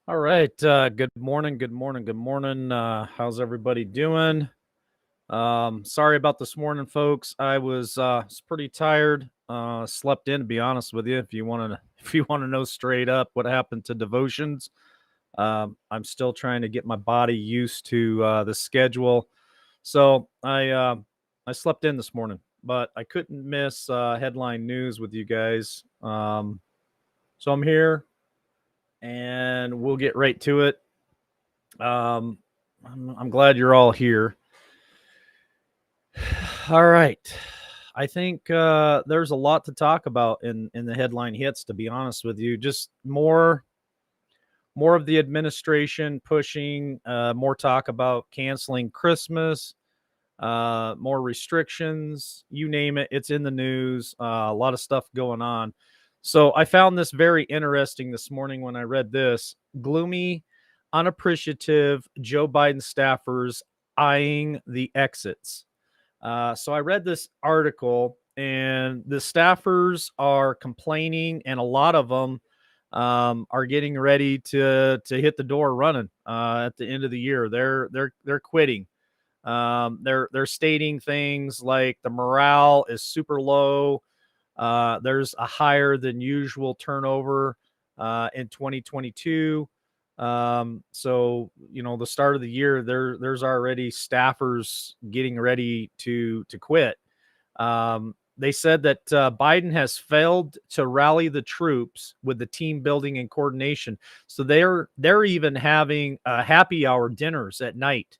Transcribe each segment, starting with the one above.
All right. Good morning. Good morning. Good morning. How's everybody doing? Sorry about this morning, folks. I was pretty tired. Slept in, to be honest with you. If you want to, if you want to know straight up what happened to devotions, I'm still trying to get my body used to the schedule. So I slept in this morning, but I couldn't miss headline news with you guys. So I'm here, and we'll get right to it. Um, I'm glad you're all here. All right. I think there's a lot to talk about in the headline hits. To be honest with you, just more of the administration pushing more talk about canceling Christmas, more restrictions. You name it, it's in the news. A lot of stuff going on. So I found this very interesting this morning when I read this. Gloomy, unappreciative Joe Biden staffers eyeing the exits. So I read this article, and the staffers are complaining, and a lot of them are getting ready to hit the door running at the end of the year. They're quitting. They're stating things like the morale is super low. There's a higher than usual turnover in 2022. So the start of the year, there's already staffers getting ready to quit. They said that Biden has failed to rally the troops with the team building and coordination. So they're even having happy hour dinners at night,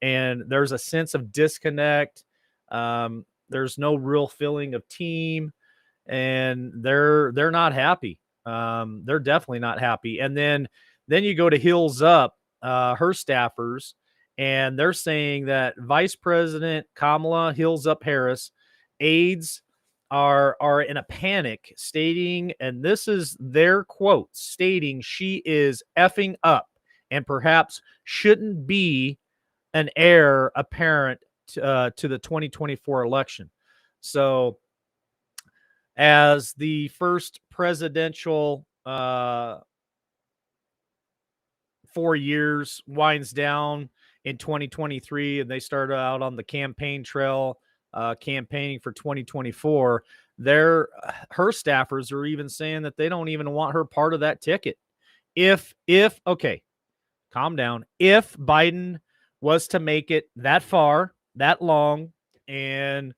and there's a sense of disconnect. There's no real feeling of team, and they're not happy. They're definitely not happy. And then you go to Hills Up, her staffers, and they're saying that Vice President Kamala Hills Up Harris aides are in a panic, stating, and this is their quote, stating she is effing up and perhaps shouldn't be an heir apparent to the 2024 election. So as the first presidential 4 years winds down in 2023, and they started out on the campaign trail, campaigning for 2024. Her staffers are even saying that they don't even want her part of that ticket. If okay, calm down. If Biden was to make it that far, that long, and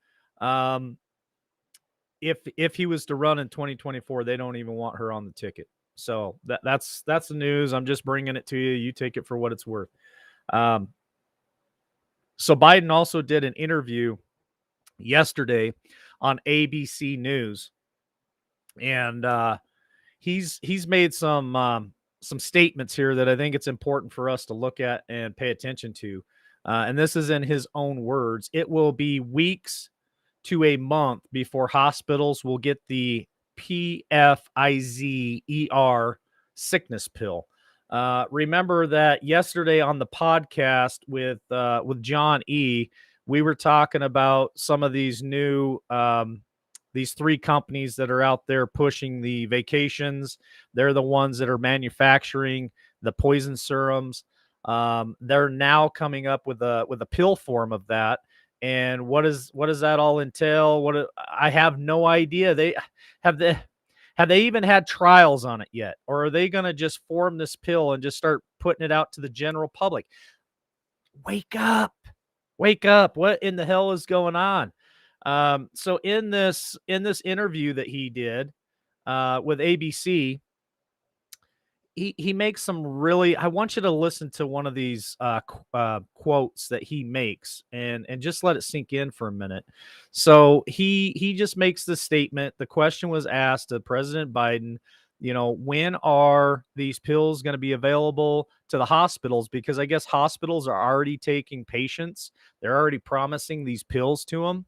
if he was to run in 2024, they don't even want her on the ticket. So that's the news. I'm just bringing it to you. You take it for what it's worth. Um, so Biden also did an interview yesterday on ABC News, and he's made some statements here that I think it's important for us to look at and pay attention to. And this is in his own words. It will be weeks to a month before hospitals will get the PFIZER sickness pill. Remember that yesterday on the podcast with John E, we were talking about some of these new these three companies that are out there pushing the vacations. They're the ones that are manufacturing the poison serums. They're now coming up with a pill form of that. And what does that all entail? I have no idea. Have they have they even had trials on it yet, or are they going to just form this pill and just start putting it out to the general public? Wake up! Wake up! What in the hell is going on? So in this interview that he did with ABC, he makes some really. I want you to listen to one of these quotes that he makes, and just let it sink in for a minute. So he just makes this statement. The question was asked to President Biden, when are these pills going to be available to the hospitals? Because I guess hospitals are already taking patients. They're already promising these pills to them.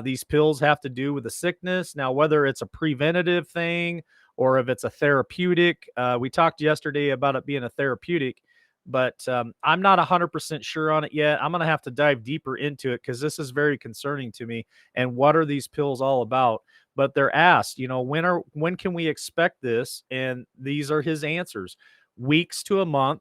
These pills have to do with the sickness. Now, whether it's a preventative thing or if it's a therapeutic, we talked yesterday about it being a therapeutic, but I'm not 100% sure on it yet. I'm going to have to dive deeper into it because this is very concerning to me. And what are these pills all about? But they're asked, when can we expect this? And these are his answers. weeks to a month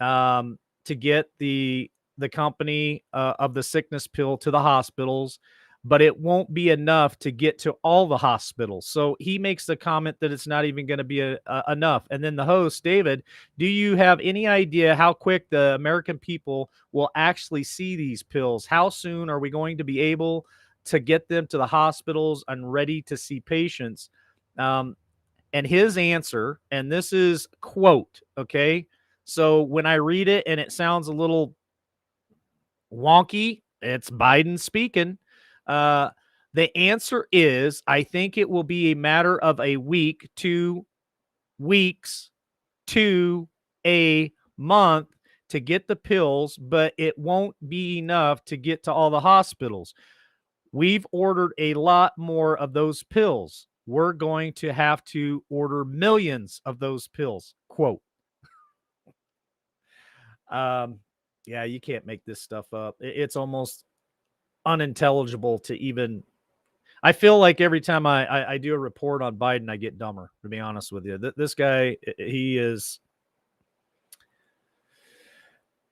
to get the company of the sickness pill to the hospitals, but it won't be enough to get to all the hospitals. So he makes the comment that it's not even going to be enough. And then the host, David, do you have any idea how quick the American people will actually see these pills? How soon are we going to be able to get them to the hospitals and ready to see patients? And his answer, and this is quote, okay? So when I read it and it sounds a little wonky, it's Biden speaking. Uh, the answer is I think it will be a matter of a week, 2 weeks, to a month to get the pills, but it won't be enough to get to all the hospitals. We've ordered a lot more of those pills. We're going to have to order millions of those pills. Quote. Um, yeah, you can't make this stuff up. It's almost unintelligible to even. I feel like every time I do a report on Biden, I get dumber, to be honest with you. This guy, he is.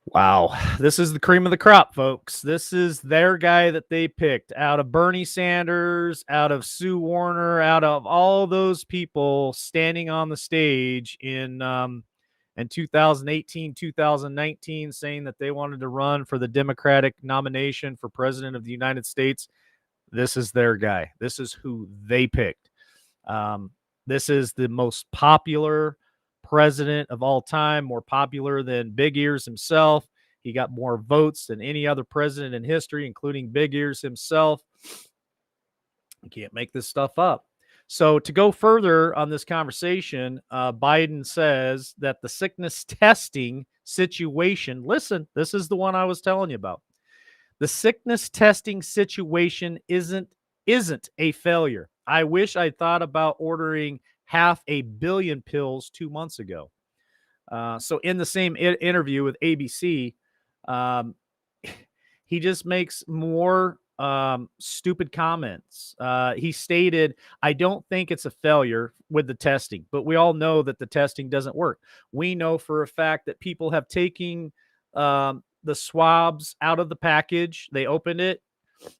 Wow. This is the cream of the crop, folks. This is their guy that they picked out of Bernie Sanders, out of Sue Warner, out of all those people standing on the stage in 2018, 2019, saying that they wanted to run for the Democratic nomination for president of the United States. This is their guy. This is who they picked. Um, this is the most popular president of all time, more popular than Big Ears himself. He got more votes than any other president in history, including Big Ears himself. You can't make this stuff up. So, to go further on this conversation, Biden says that the sickness testing situation, listen, this is the one I was telling you about. The sickness testing situation isn't a failure. I wish I'd thought about ordering 500 million pills 2 months ago. So in the same interview with ABC, um, he just makes more stupid comments. He stated, I don't think it's a failure with the testing, but we all know that the testing doesn't work. We know for a fact that people have taken the swabs out of the package. They opened it.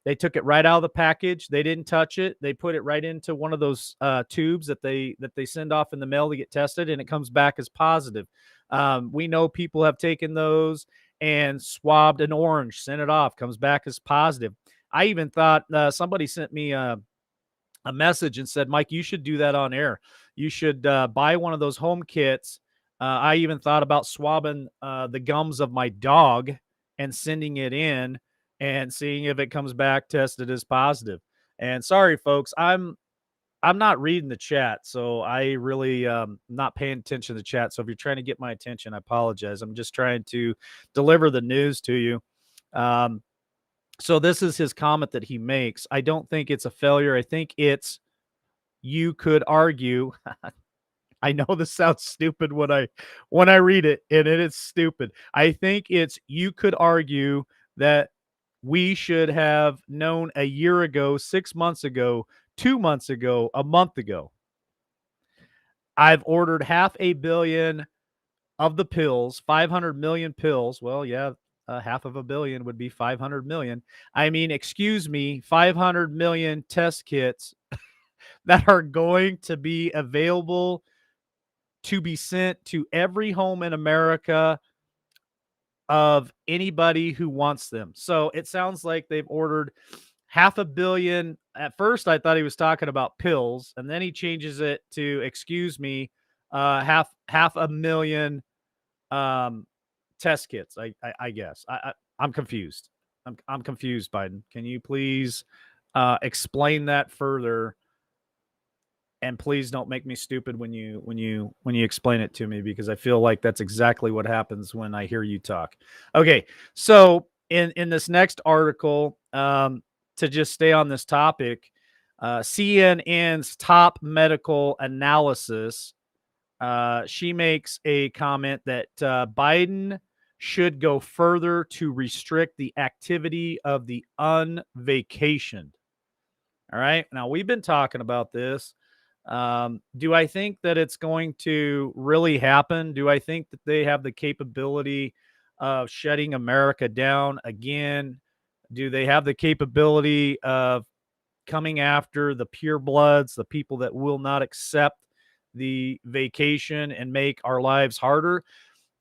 They took it right out of the package. They didn't touch it. They put it right into one of those tubes that they send off in the mail to get tested, and it comes back as positive. We know people have taken those and swabbed an orange, sent it off, comes back as positive. I even thought somebody sent me a message and said, Mike, you should do that on air. You should buy one of those home kits. I even thought about swabbing the gums of my dog and sending it in and seeing if it comes back tested as positive. And sorry, folks, I'm not reading the chat, so I really not paying attention to the chat. So if you're trying to get my attention, I apologize. I'm just trying to deliver the news to you. So this is his comment that he makes. I don't think it's a failure. I think it's, you could argue. I know this sounds stupid when I read it, and it is stupid. I think it's, you could argue that we should have known a year ago, 6 months ago, 2 months ago, a month ago. I've ordered 500 million of the pills, 500 million pills. Well, yeah, half of a billion would be 500 million. I mean, excuse me, 500 million test kits that are going to be available to be sent to every home in America of anybody who wants them. So it sounds like they've ordered 500 million. At first, I thought he was talking about pills, and then he changes it to, excuse me, half a million test kits. I guess I'm confused. I'm confused, Biden. Can you please explain that further? And please don't make me stupid when you explain it to me, because I feel like that's exactly what happens when I hear you talk. Okay, so in this next article, to just stay on this topic, CNN's top medical analysis, she makes a comment that Biden should go further to restrict the activity of the unvacationed. All right, now we've been talking about this. Do I think that it's going to really happen? Do I think that they have the capability of shutting America down again? Do they have the capability of coming after the purebloods, the people that will not accept the vacation and make our lives harder?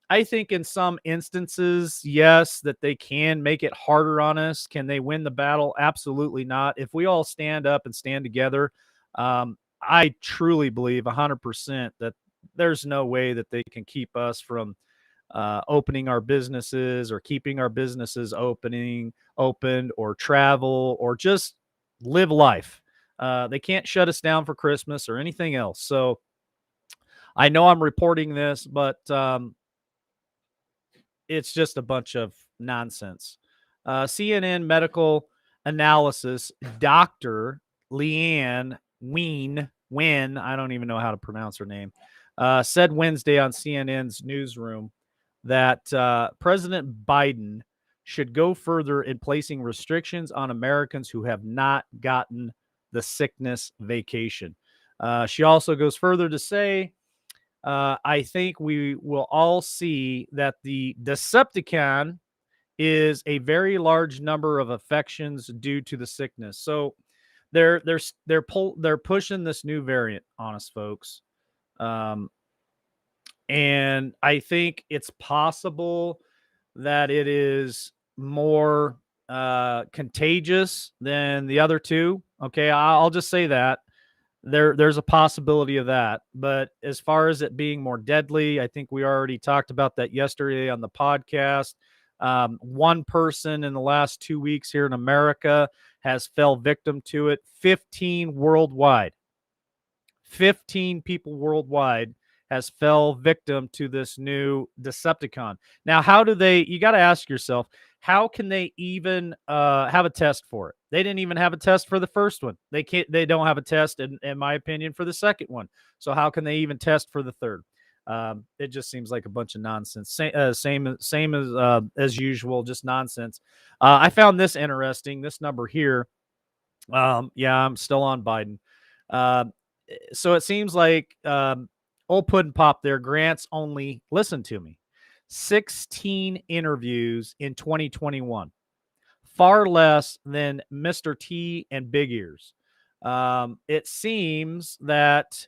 I think in some instances, yes, that they can make it harder on us. Can they win the battle? Absolutely not. If we all stand up and stand together, I truly believe 100% that there's no way that they can keep us from opening our businesses or keeping our businesses opened or travel or just live life. They can't shut us down for Christmas or anything else. So I know I'm reporting this, but it's just a bunch of nonsense. CNN medical analysis Dr. Leanne Wen, I don't even know how to pronounce her name, said Wednesday on CNN's newsroom that President Biden should go further in placing restrictions on Americans who have not gotten the sickness vacation. She also goes further to say I think we will all see that the Decepticon is a very large number of affections due to the sickness. So they're pushing this new variant on us, folks, um, and I think it's possible that it is more contagious than the other two. Okay, I'll just say that there's a possibility of that. But as far as it being more deadly, I think we already talked about that yesterday on the podcast. One person in the last 2 weeks here in America has fell victim to it. 15 worldwide. 15 people worldwide has fell victim to this new Decepticon. Now, how do they? You got to ask yourself, how can they even have a test for it? They didn't even have a test for the first one. They can't. They don't have a test, in my opinion, for the second one. So how can they even test for the third? It just seems like a bunch of nonsense. Same as usual, just nonsense. I found this interesting. This number here. Yeah, I'm still on Biden. Uh, so it seems like old Puddin' Pop there grants only, listen to me, 16 interviews in 2021, far less than Mr. T and Big Ears. It seems that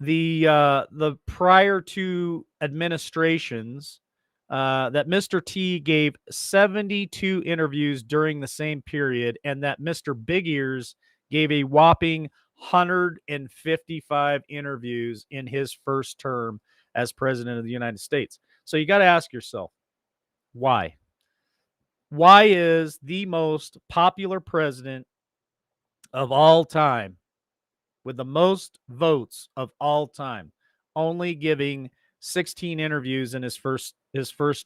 the prior two administrations that Mr. T gave 72 interviews during the same period, and that Mr. Big Ears gave a whopping 155 interviews in his first term as president of the United States. So you got to ask yourself, why? Why is the most popular president of all time with the most votes of all time, only giving 16 interviews in his first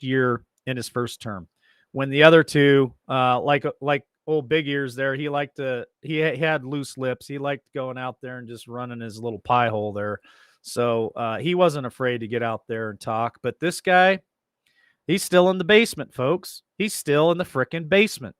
year in his first term, when the other two, like old Big Ears there, he had loose lips. He liked going out there and just running his little pie hole there. So he wasn't afraid to get out there and talk. But this guy, he's still in the basement, folks. He's still in the frickin' basement.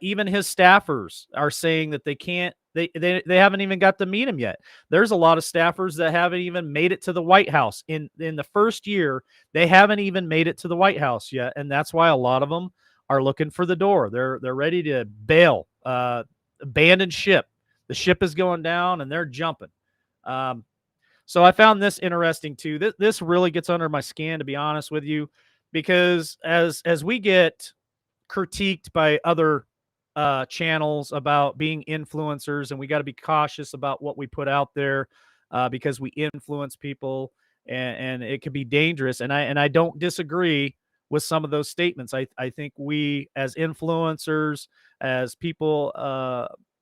Even his staffers are saying that they can't. They haven't even got to meet him yet. There's a lot of staffers that haven't even made it to the White House in the first year. They haven't even made it to the White House yet, and that's why a lot of them are looking for the door. They're ready to bail, abandon ship. The ship is going down, and they're jumping. Um, so I found this interesting too. This really gets under my skin, to be honest with you, because as we get critiqued by other channels about being influencers, and we got to be cautious about what we put out there because we influence people, and it can be dangerous. And I don't disagree with some of those statements. I think we as influencers, as people,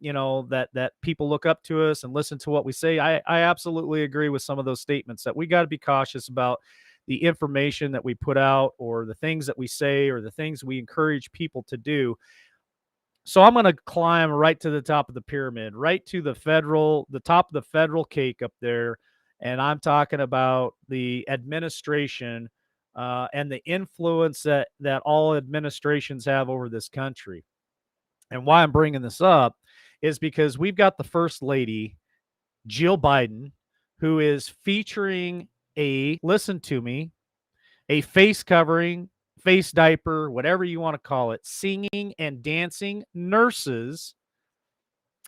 that people look up to us and listen to what we say. I absolutely agree with some of those statements that we got to be cautious about the information that we put out, or the things that we say, or the things we encourage people to do. So I'm going to climb right to the top of the pyramid, right to the top of the federal cake up there. And I'm talking about the administration and the influence that all administrations have over this country. And why I'm bringing this up is because we've got the first lady Jill Biden, who is featuring listen to me, a face covering, face diaper, whatever you want to call it, singing and dancing nurses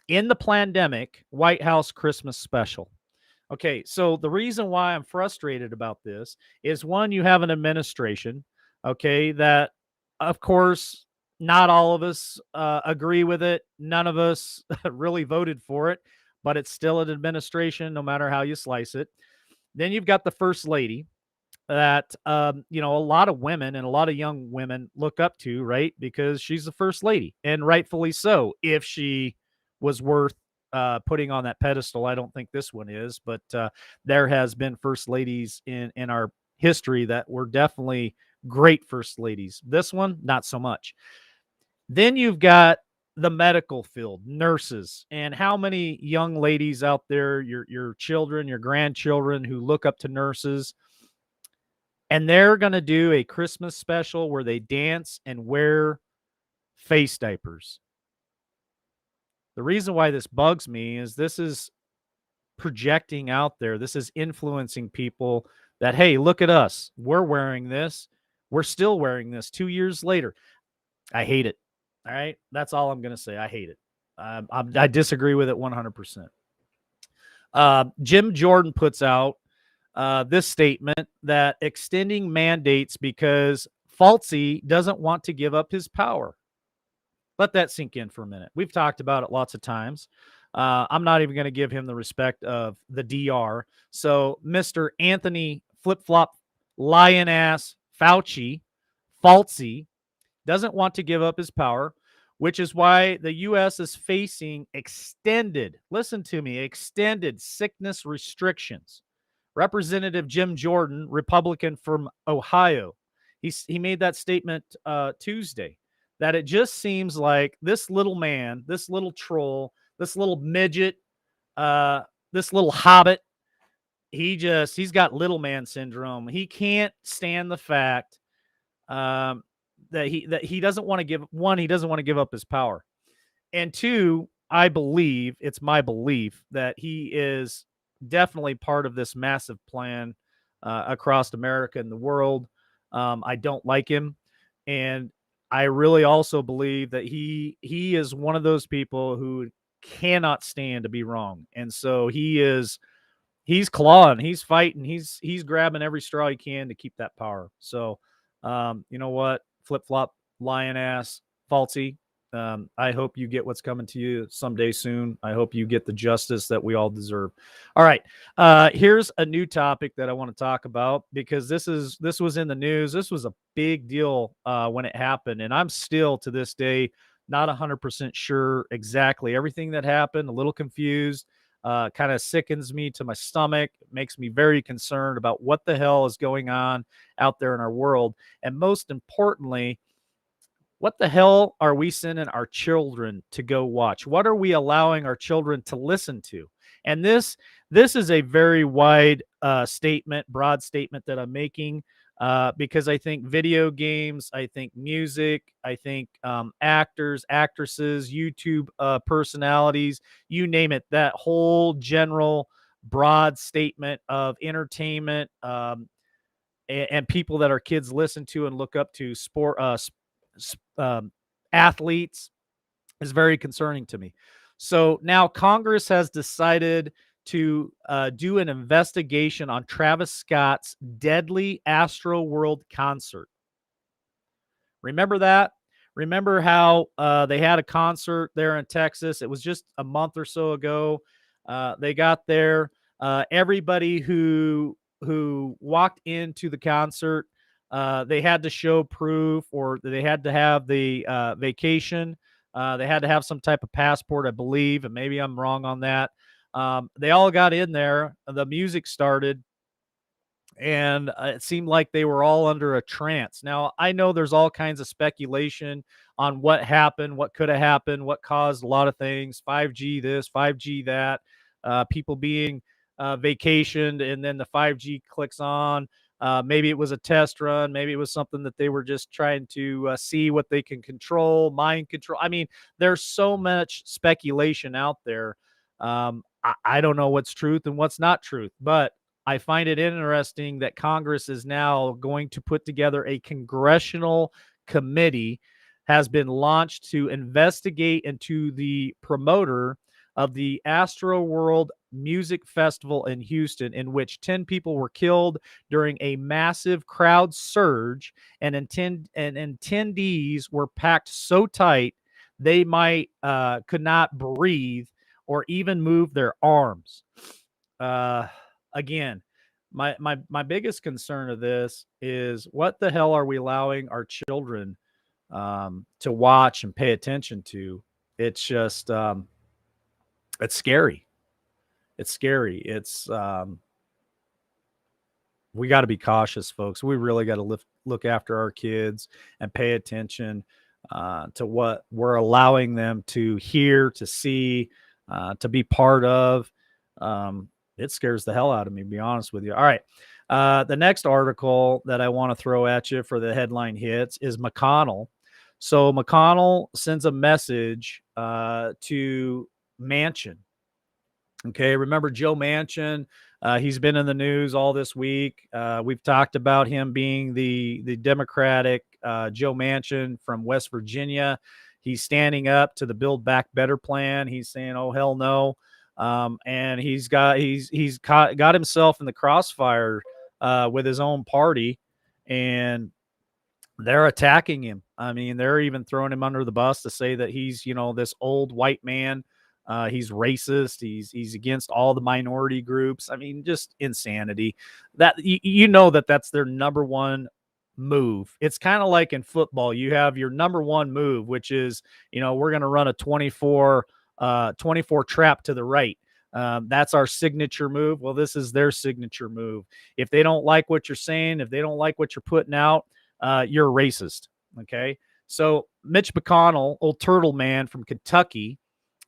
in the pandemic White House Christmas special. Okay, so the reason why I'm frustrated about this is one, you have an administration, okay, that of course not all of us agree with it. None of us really voted for it, but it's still an administration, no matter how you slice it. Then you've got the first lady that a lot of women and a lot of young women look up to, right? Because she's the first lady, and rightfully so. If she was worth putting on that pedestal, I don't think this one is, but there has been first ladies in our history that were definitely great first ladies. This one, not so much. Then you've got the medical field, nurses, and how many young ladies out there, your children, your grandchildren, who look up to nurses, and they're going to do a Christmas special where they dance and wear face diapers. The reason why this bugs me is this is projecting out there. This is influencing people that, hey, look at us. We're wearing this. We're still wearing this 2 years later. I hate it. All right. That's all I'm going to say. I hate it. I disagree with it 100%. Jim Jordan puts out this statement that extending mandates because Fauci doesn't want to give up his power. Let that sink in for a minute. We've talked about it lots of times. I'm not even going to give him the respect of the DR. So, Mr. Anthony Flip Flop Lion Ass Fauci doesn't want to give up his power, which is why the U.S. is facing extended, listen to me, extended sickness restrictions. Representative Jim Jordan, Republican from Ohio, he made that statement Tuesday, that it just seems like this little man, this little troll, this little midget, this little hobbit, he's got little man syndrome. He can't stand the fact that he doesn't want to he doesn't want to give up his power, and two, it's my belief that he is definitely part of this massive plan across America and the world. I don't like him, and I really also believe that he is one of those people who cannot stand to be wrong, and so he's clawing, he's fighting, he's grabbing every straw he can to keep that power. So, you know what, flip flop, lion ass, Fauci. I hope you get what's coming to you someday soon. I hope you get the justice that we all deserve. All right, here's a new topic that I want to talk about because this was in the news. This was a big deal when it happened, and I'm still to this day not 100% sure exactly everything that happened. A little confused. Kind of sickens me to my stomach. It makes me very concerned about what the hell is going on out there in our world, and most importantly, what the hell are we sending our children to go watch? What are we allowing our children to listen to? And this is a very wide broad statement that I'm making because I think video games, I think music, I think actors, actresses, YouTube personalities, you name it, that whole general broad statement of entertainment and people that our kids listen to and look up to, athletes, is very concerning to me. So now Congress has decided to do an investigation on Travis Scott's deadly Astro World concert. Remember that? Remember how they had a concert there in Texas? It was just a month or so ago. They got there. Everybody who walked into the concert, they had to show proof, or they had to have the vacation. They had to have some type of passport, I believe, and maybe I'm wrong on that. They all got in there. The music started, and it seemed like they were all under a trance. Now, I know there's all kinds of speculation on what happened, what could have happened, what caused a lot of things, 5G this, 5G that, people being vacationed, and then the 5G clicks on. Maybe it was a test run. Maybe it was something that they were just trying to see what they can control, mind control. I mean, there's so much speculation out there. I don't know what's truth and what's not truth, but I find it interesting that Congress is now going to put together a congressional committee, has been launched to investigate into the promoter of the Astro World Music Festival in Houston, in which 10 people were killed during a massive crowd surge, and attendees were packed so tight they might could not breathe or even move their arms. Uh, Again, my biggest concern of this is, what the hell are we allowing our children to watch and pay attention to? It's just it's scary. It's scary. It's we got to be cautious, folks. We really got to look after our kids and pay attention to what we're allowing them to hear, to see, to be part of. It scares the hell out of me, to be honest with you. All right. The next article that I want to throw at you for the headline hits is McConnell. So McConnell sends a message to Manchin. Okay, remember Joe Manchin? He's been in the news all this week. We've talked about him being the Democratic Joe Manchin from West Virginia. He's standing up to the Build Back Better plan. He's saying, "Oh hell no," and he's got himself in the crossfire with his own party, and they're attacking him. I mean, they're even throwing him under the bus to say that he's, this old white man. He's racist. He's against all the minority groups. I mean, just insanity. That that's their number one move. It's kind of like in football. You have your number one move, which is, we're going to run a 24 trap to the right. That's our signature move. Well, this is their signature move. If they don't like what you're saying, if they don't like what you're putting out, you're racist. Okay. So Mitch McConnell, old turtle man from Kentucky,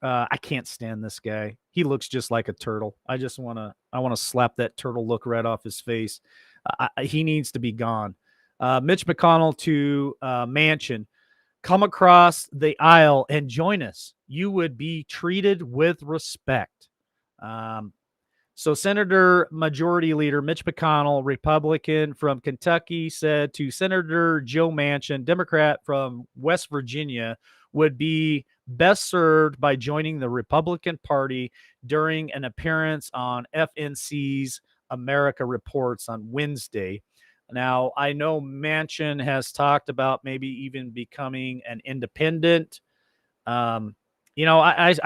I can't stand this guy. He looks just like a turtle. I want to slap that turtle look right off his face. He needs to be gone. Mitch McConnell to Manchin, come across the aisle and join us. You would be treated with respect. So Senator Majority Leader Mitch McConnell, Republican from Kentucky, said to Senator Joe Manchin, Democrat from West Virginia, would be best served by joining the Republican Party during an appearance on FNC's America Reports on Wednesday. Now, I know Manchin has talked about maybe even becoming an independent. I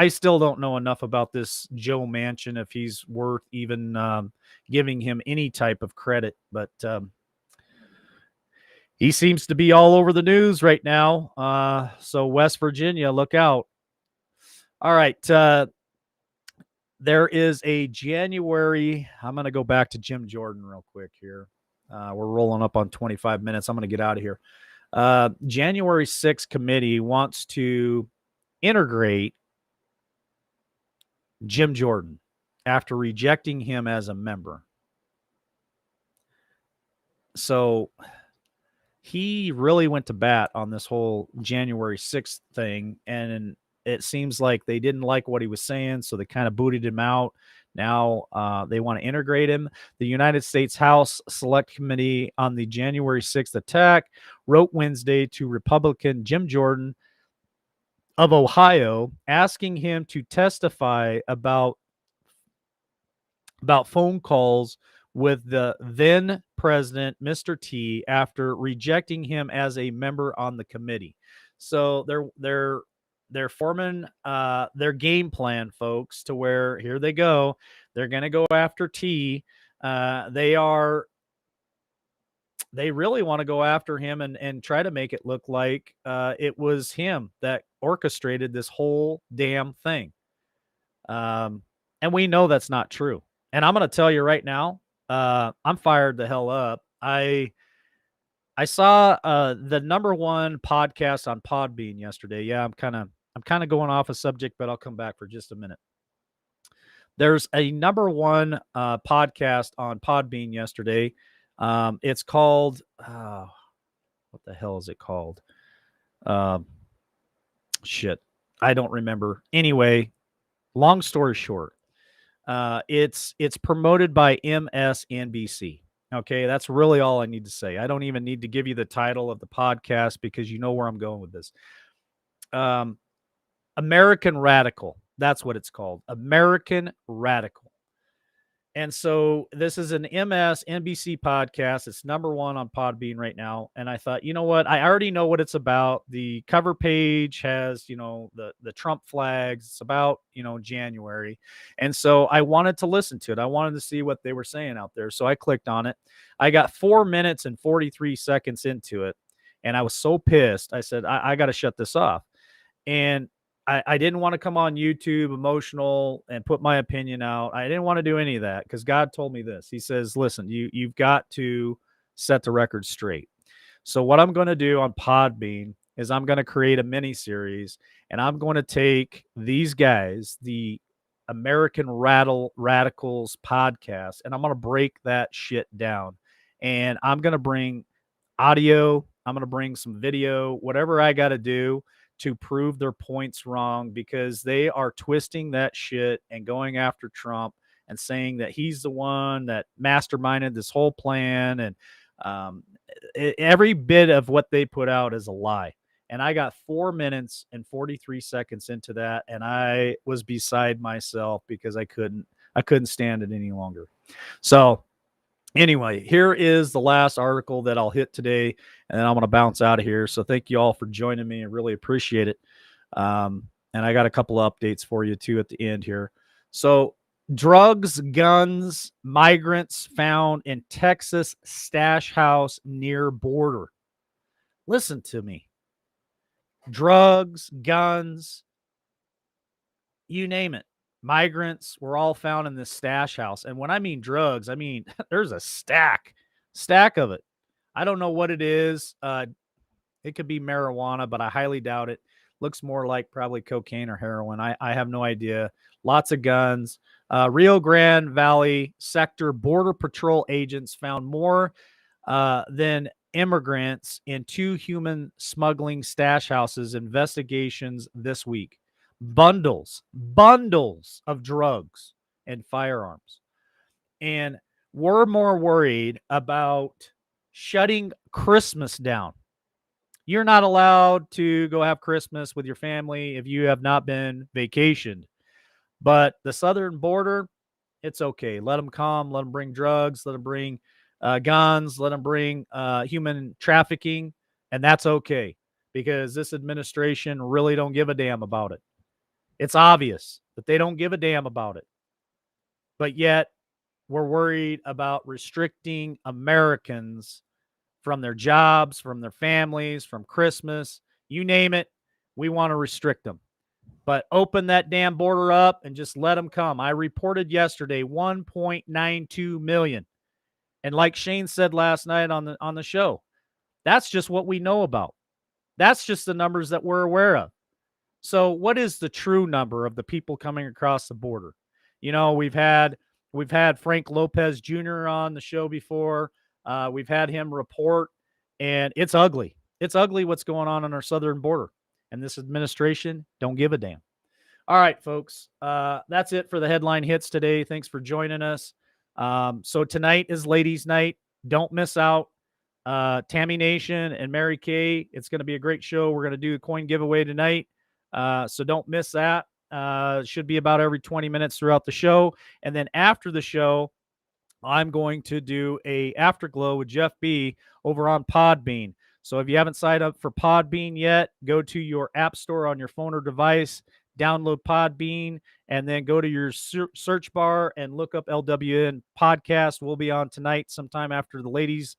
still don't know enough about this Joe Manchin, if he's worth even giving him any type of credit, but he seems to be all over the news right now. So West Virginia, look out. All right. There is a January. I'm going to go back to Jim Jordan real quick here. We're rolling up on 25 minutes. I'm going to get out of here. January 6th committee wants to integrate Jim Jordan after rejecting him as a member. So he really went to bat on this whole January 6th thing, and it seems like they didn't like what he was saying, so they kind of booted him out. Now they want to integrate him. The United States House Select Committee on the January 6th attack wrote Wednesday to Republican Jim Jordan of Ohio, asking him to testify about phone calls with the then president, Mr. T, after rejecting him as a member on the committee. So they're forming their game plan, folks, to where here they go. They're going to go after T. They really want to go after him and try to make it look like it was him that orchestrated this whole damn thing. And we know that's not true. And I'm going to tell you right now, I'm fired the hell up. I saw the number one podcast on Podbean yesterday. Yeah, I'm kind of going off a subject, but I'll come back for just a minute. There's a number one podcast on Podbean yesterday. It's called what the hell is it called? Shit, I don't remember. Anyway, long story short, It's promoted by MSNBC. Okay, that's really all I need to say. I don't even need to give you the title of the podcast because you know where I'm going with this. Um, American Radical. That's what it's called. American Radical. And so this is an MSNBC podcast. It's number one on Podbean right now. And I thought, you know what? I already know what it's about. The cover page has, the Trump flags. It's about, January. And so I wanted to listen to it. I wanted to see what they were saying out there. So I clicked on it. I got 4 minutes and 43 seconds into it. And I was so pissed. I said, I got to shut this off. And I didn't want to come on YouTube emotional and put my opinion out. I didn't want to do any of that because God told me this. He says, listen, you've got to set the record straight. So what I'm going to do on Podbean is I'm going to create a mini series, and I'm going to take these guys, the American Radicals podcast, and I'm going to break that shit down. And I'm going to bring audio, I'm going to bring some video, whatever I got to do to prove their points wrong, because they are twisting that shit and going after Trump and saying that he's the one that masterminded this whole plan. And every bit of what they put out is a lie. And I got 4 minutes and 43 seconds into that, and I was beside myself because I couldn't stand it any longer. So anyway, here is the last article that I'll hit today, and then I'm going to bounce out of here. So thank you all for joining me. I really appreciate it. And I got a couple of updates for you too at the end here. So drugs, guns, migrants found in Texas stash house near border. Listen to me. Drugs, guns, you name it. Migrants were all found in this stash house. And when I mean drugs, I mean there's a stack of it. I don't know what it is. It could be marijuana, but I highly doubt it. Looks more like probably cocaine or heroin. I have no idea. Lots of guns. Rio Grande Valley sector border patrol agents found more than immigrants in 2 human smuggling stash houses investigations this week. Bundles of drugs and firearms. And we're more worried about shutting Christmas down. You're not allowed to go have Christmas with your family if you have not been vacationed. But the southern border, it's okay. Let them come. Let them bring drugs. Let them bring guns. Let them bring human trafficking. And that's okay, because this administration really don't give a damn about it. It's obvious that they don't give a damn about it. But yet we're worried about restricting Americans from their jobs, from their families, from Christmas, you name it. We want to restrict them. But open that damn border up and just let them come. I reported yesterday 1.92 million. And like Shane said last night on the show, that's just what we know about. That's just the numbers that we're aware of. So what is the true number of the people coming across the border? We've had Frank Lopez Jr. on the show before. We've had him report, and it's ugly. It's ugly what's going on our southern border. And this administration don't give a damn. All right, folks. That's it for the headline hits today. Thanks for joining us. So tonight is ladies' night. Don't miss out. Tammy Nation and Mary Kay. It's going to be a great show. We're going to do a coin giveaway tonight. So don't miss that. Should be about every 20 minutes throughout the show. And then after the show, I'm going to do a Afterglow with Jeff B over on Podbean. So if you haven't signed up for Podbean yet, go to your app store on your phone or device, download Podbean, and then go to your search bar and look up LWN podcast. We'll be on tonight sometime after the ladies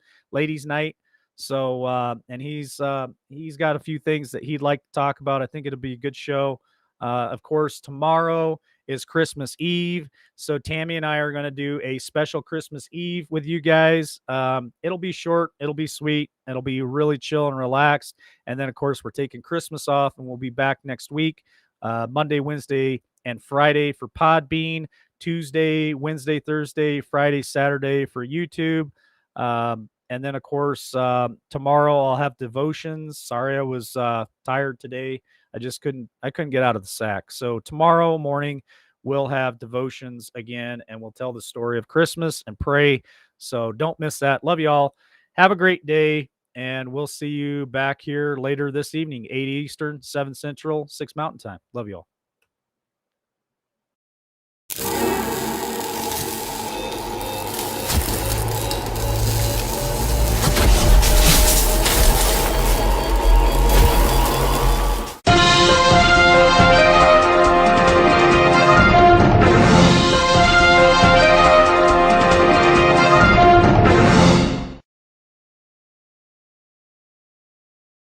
night. So and he's got a few things that he'd like to talk about. I think it'll be a good show. Of course, tomorrow is Christmas Eve. So Tammy and I are going to do a special Christmas Eve with you guys. It'll be short. It'll be sweet. It'll be really chill and relaxed. And then, of course, we're taking Christmas off, and we'll be back next week, Monday, Wednesday, and Friday for Podbean, Tuesday, Wednesday, Thursday, Friday, Saturday for YouTube. And then, of course, tomorrow I'll have devotions. Sorry, I was tired today. I couldn't get out of the sack. So tomorrow morning we'll have devotions again, and we'll tell the story of Christmas and pray. So don't miss that. Love you all. Have a great day, and we'll see you back here later this evening, 8 Eastern, 7 Central, 6 Mountain Time. Love you all.